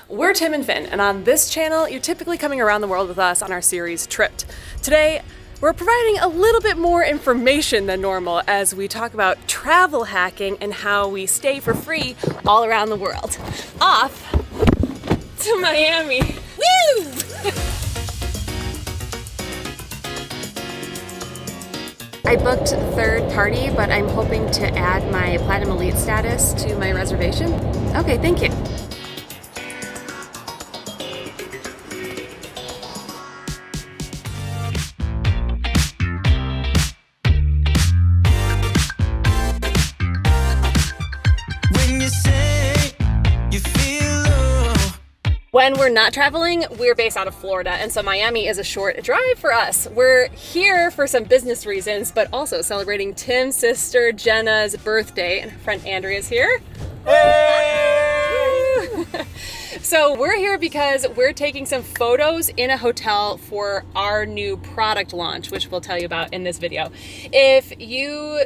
We're Tim and Finn, and on this channel, you're typically coming around the world with us on our series, Tripped. Today, we're providing a little bit more information than normal as we talk about travel hacking and how we stay for free all around the world. Off to Miami. Woo! I booked third party, but I'm hoping to add my Platinum Elite status to my reservation. Okay, thank you. When we're not traveling, we're based out of Florida, and so Miami is a short drive for us. We're here for some business reasons, but also celebrating Tim's sister Jenna's birthday, and her friend Andrea's here. Hey! So we're here because we're taking some photos in a hotel for our new product launch, which we'll tell you about in this video. If you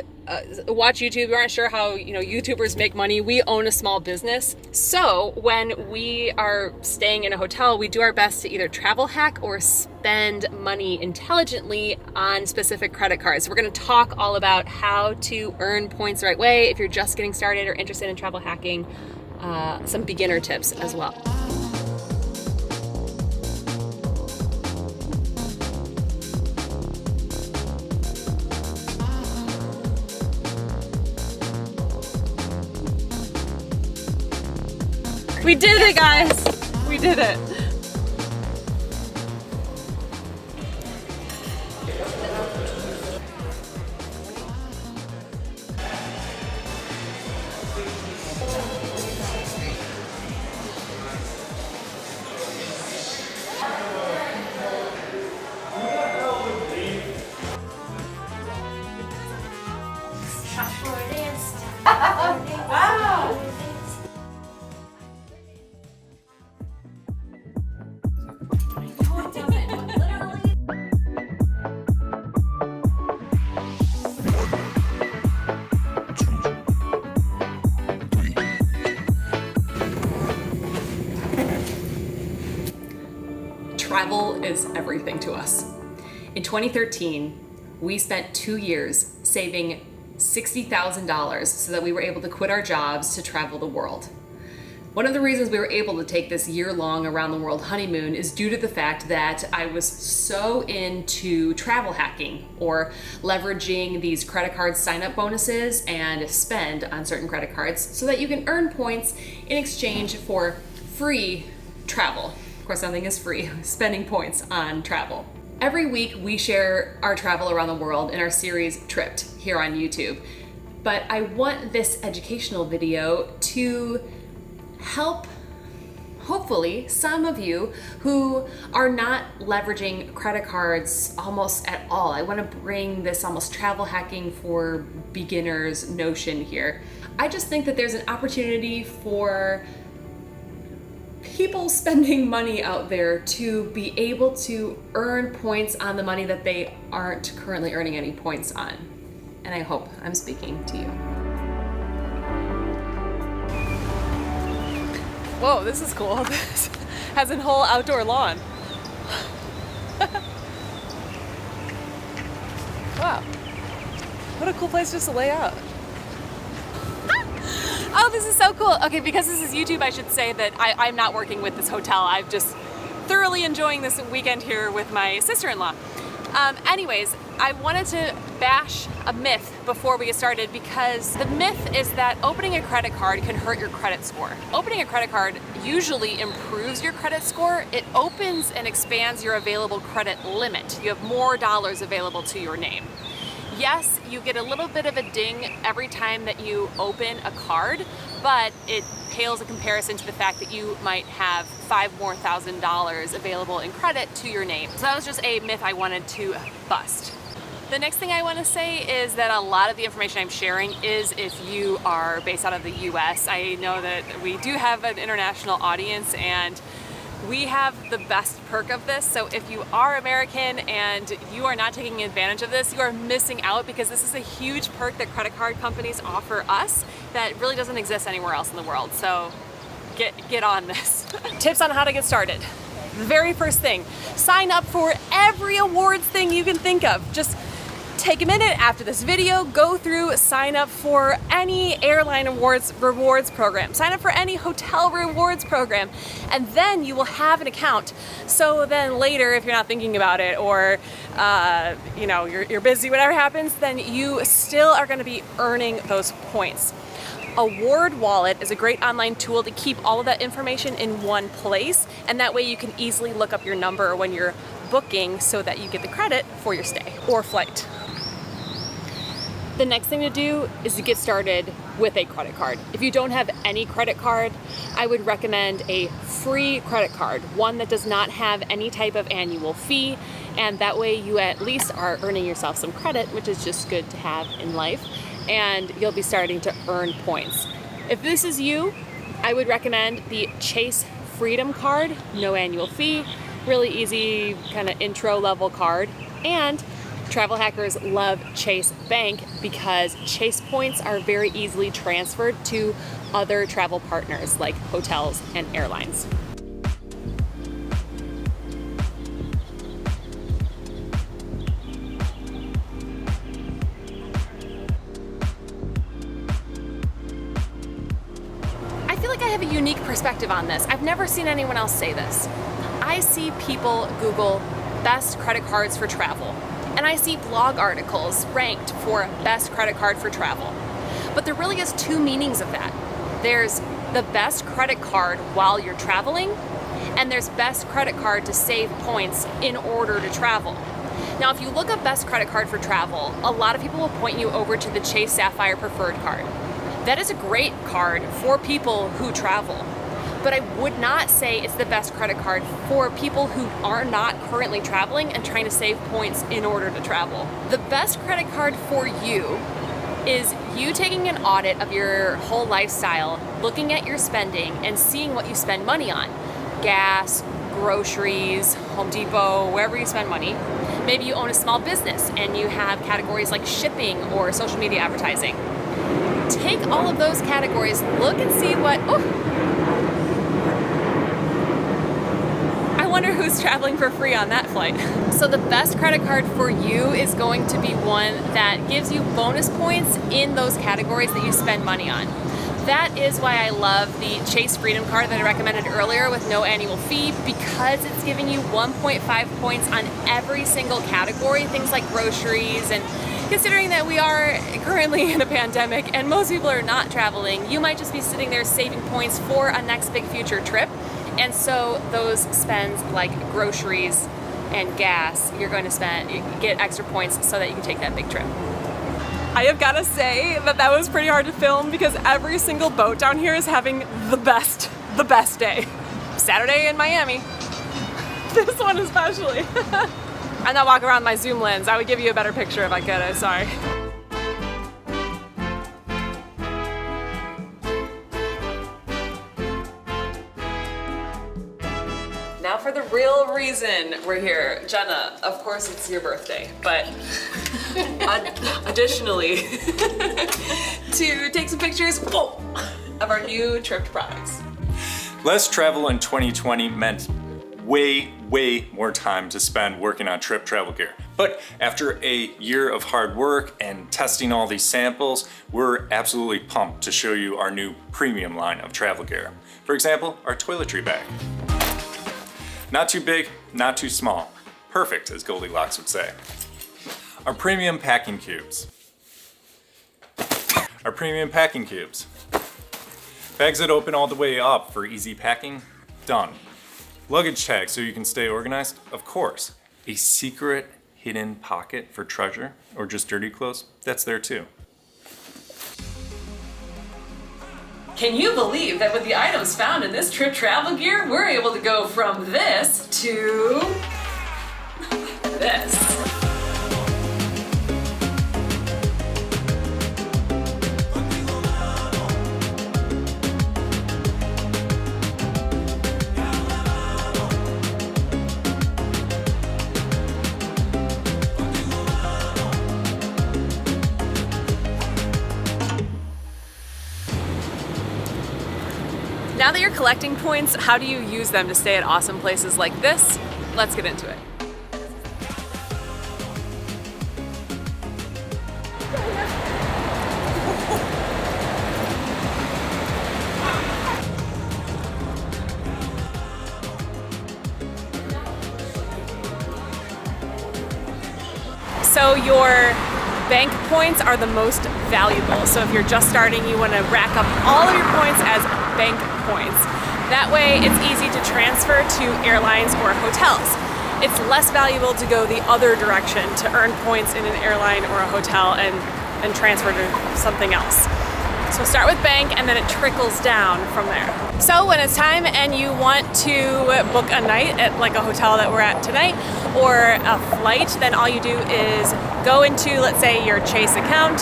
watch YouTube, you aren't sure how YouTubers make money, we own a small business. So when we are staying in a hotel, we do our best to either travel hack or spend money intelligently on specific credit cards. So we're going to talk all about how to earn points the right way if you're just getting started or interested in travel hacking. Some beginner tips as well. We did it, guys! We did it! Travel is everything to us. In 2013, we spent 2 years saving $60,000 so that we were able to quit our jobs to travel the world. One of the reasons we were able to take this year-long around the world honeymoon is due to the fact that I was so into travel hacking or leveraging these credit card sign-up bonuses and spend on certain credit cards so that you can earn points in exchange for free travel. Of course, nothing is free, spending points on travel. Every week we share our travel around the world in our series Tripped here on YouTube. But I want this educational video to help, hopefully, some of you who are not leveraging credit cards almost at all. I want to bring this almost travel hacking for beginners notion here. I just think that there's an opportunity for people spending money out there to be able to earn points on the money that they aren't currently earning any points on. And I hope I'm speaking to you. Whoa, this is cool. This has a whole outdoor lawn. Wow. What a cool place just to lay out. Oh, this is so cool. Okay, because this is YouTube, I should say that I'm not working with this hotel. I'm just thoroughly enjoying this weekend here with my sister-in-law. Anyways, I wanted to bash a myth before we get started because the myth is that opening a credit card can hurt your credit score. Opening a credit card usually improves your credit score. It opens and expands your available credit limit. You have more dollars available to your name. Yes, you get a little bit of a ding every time that you open a card, but it pales in comparison to the fact that you might have $5,000 more available in credit to your name. So that was just a myth I wanted to bust. The next thing I want to say is that a lot of the information I'm sharing is if you are based out of the US. I know that we do have an international audience and we have the best perk of this. So if you are American and you are not taking advantage of this, you are missing out because this is a huge perk that credit card companies offer us that really doesn't exist anywhere else in the world. So get on this. Tips on how to get started. The very first thing, sign up for every awards thing you can think of. Just take a minute after this video, go through, sign up for any airline rewards program, sign up for any hotel rewards program, and then you will have an account. So then later, if you're not thinking about it, or you know, you're busy, whatever happens, then you still are going to be earning those points. Award Wallet is a great online tool to keep all of that information in one place, and that way you can easily look up your number when you're booking so that you get the credit for your stay or flight. The next thing to do is to get started with a credit card. If you don't have any credit card, I would recommend a free credit card, one that does not have any type of annual fee, and that way you at least are earning yourself some credit, which is just good to have in life, and you'll be starting to earn points. If this is you, I would recommend the Chase Freedom card, no annual fee, really easy kind of intro level card. And travel hackers love Chase Bank because Chase points are very easily transferred to other travel partners like hotels and airlines. I feel like I have a unique perspective on this. I've never seen anyone else say this. I see people Google best credit cards for travel, and I see blog articles ranked for best credit card for travel. But there really is two meanings of that. There's the best credit card while you're traveling, and there's best credit card to save points in order to travel. Now, if you look up best credit card for travel, a lot of people will point you over to the Chase Sapphire Preferred card. That is a great card for people who travel, but I would not say it's the best credit card for people who are not currently traveling and trying to save points in order to travel. The best credit card for you is you taking an audit of your whole lifestyle, looking at your spending and seeing what you spend money on. Gas, groceries, Home Depot, wherever you spend money. Maybe you own a small business and you have categories like shipping or social media advertising. Take all of those categories, look and see what, I wonder who's traveling for free on that flight. So the best credit card for you is going to be one that gives you bonus points in those categories that you spend money on. That is why I love the Chase Freedom card that I recommended earlier with no annual fee, because it's giving you 1.5 points on every single category, things like groceries. And considering that we are currently in a pandemic and most people are not traveling, you might just be sitting there saving points for a next big future trip. And so those spends like groceries and gas, you're going to get extra points so that you can take that big trip. I have got to say that was pretty hard to film because every single boat down here is having the best day. Saturday in Miami. This one especially. I'm not walking around my zoom lens. I would give you a better picture if I could, I'm sorry. Now for the real reason we're here. Jenna, of course it's your birthday, but additionally, to take some pictures of our new Tripped products. Less travel in 2020 meant way more time to spend working on Tripped travel gear. But after a year of hard work and testing all these samples, we're absolutely pumped to show you our new premium line of travel gear. For example, our toiletry bag. Not too big, not too small. Perfect, as Goldilocks would say. Our premium packing cubes. Our premium packing cubes. Bags that open all the way up for easy packing, done. Luggage tag so you can stay organized, of course. A secret hidden pocket for treasure or just dirty clothes, that's there too. Can you believe that with the items found in this Tripped travel gear, we're able to go from this to this? now that you're collecting points, how do you use them to stay at awesome places like this? Let's get into it. So your bank points are the most valuable. So if you're just starting, you want to rack up all of your points as bank points. That way it's easy to transfer to airlines or hotels. It's less valuable to go the other direction to earn points in an airline or a hotel and transfer to something else. So start with bank and then it trickles down from there. So when it's time and you want to book a night at like a hotel that we're at tonight or a flight, then all you do is go into, let's say, your Chase account.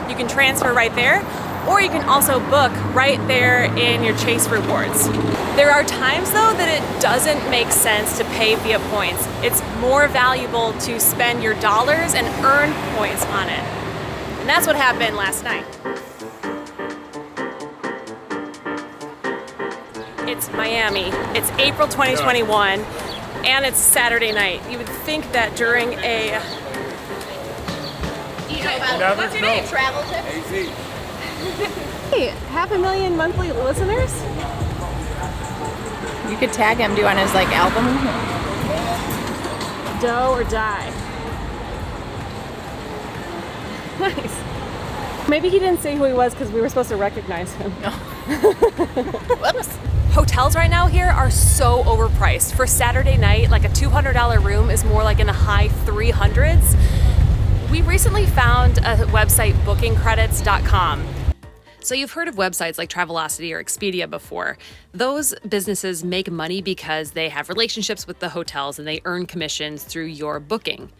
You can transfer right there, or you can also book right there in your Chase rewards. There are times though that it doesn't make sense to pay via points. It's more valuable to spend your dollars and earn points on it. And that's what happened last night. It's Miami. It's April 2021, and it's Saturday night. You would think that during a... What's your name? Travel tips? Hey, 500,000 monthly listeners? You could tag him. Do you want his like album? Dough or die. Nice. Maybe he didn't say who he was because we were supposed to recognize him. No. Whoops. Hotels right now here are so overpriced. For Saturday night, like a $200 room is more like in the high 300s. We recently found a website, bookingcredits.com. So you've heard of websites like Travelocity or Expedia before. Those businesses make money because they have relationships with the hotels and they earn commissions through your booking.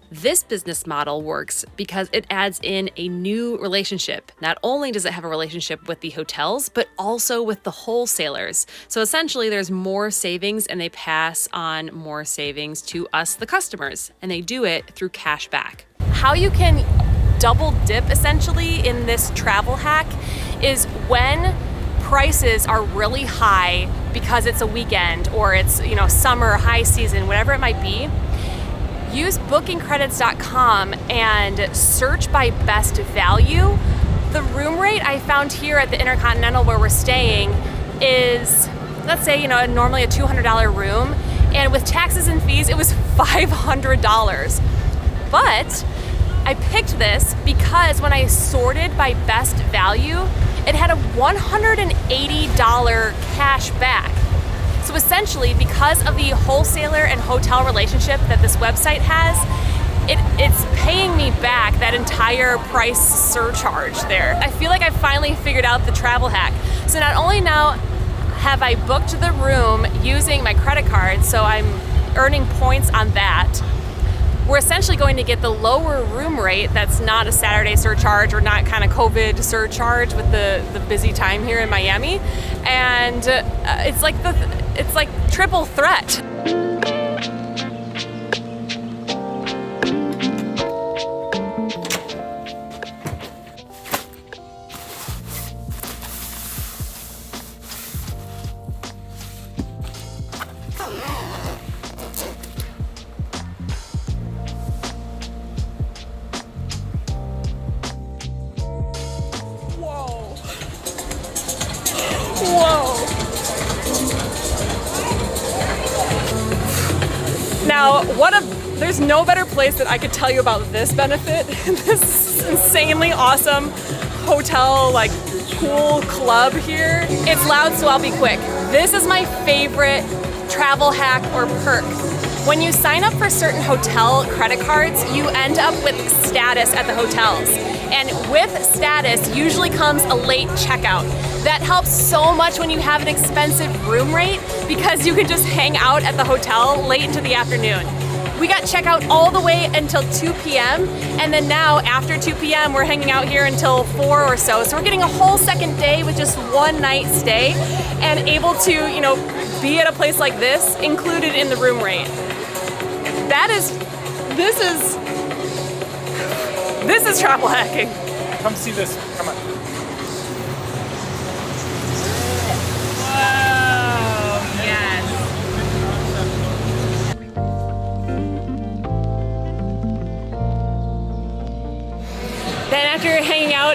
This business model works because it adds in a new relationship. Not only does it have a relationship with the hotels, but also with the wholesalers. So essentially there's more savings and they pass on more savings to us, the customers, and they do it through cash back. How you can double dip essentially in this travel hack is when prices are really high because it's a weekend or it's, summer, high season, whatever it might be. Use bookingcredits.com and search by best value. The room rate I found here at the Intercontinental where we're staying is, let's say, normally a $200 room, and with taxes and fees, it was $500. But I picked this because when I sorted by best value, it had a $180 cash back. So essentially, because of the wholesaler and hotel relationship that this website has, it's paying me back that entire price surcharge there. I feel like I finally figured out the travel hack. So not only now have I booked the room using my credit card, so I'm earning points on that, we're essentially going to get the lower room rate that's not a Saturday surcharge or not kind of COVID surcharge with the busy time here in Miami. And it's like triple threat. Now, there's no better place that I could tell you about this benefit. This insanely awesome hotel, pool club here. It's loud, so I'll be quick. This is my favorite travel hack or perk. When you sign up for certain hotel credit cards, you end up with status at the hotels. And with status usually comes a late checkout. That helps so much when you have an expensive room rate because you can just hang out at the hotel late into the afternoon. We got checkout all the way until 2 p.m. and then now after 2 p.m. we're hanging out here until 4 or so. So we're getting a whole second day with just one night stay and able to, be at a place like this included in the room rate. This is travel hacking. Come see this. Come on.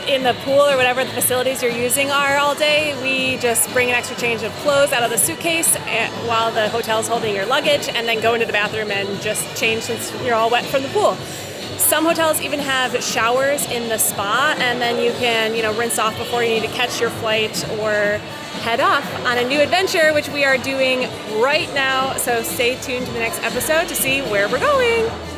out in the pool or whatever the facilities you're using are all day, we just bring an extra change of clothes out of the suitcase while the hotel's holding your luggage, and then go into the bathroom and just change since you're all wet from the pool. Some hotels even have showers in the spa, and then you can, rinse off before you need to catch your flight or head off on a new adventure, which we are doing right now. So stay tuned to the next episode to see where we're going.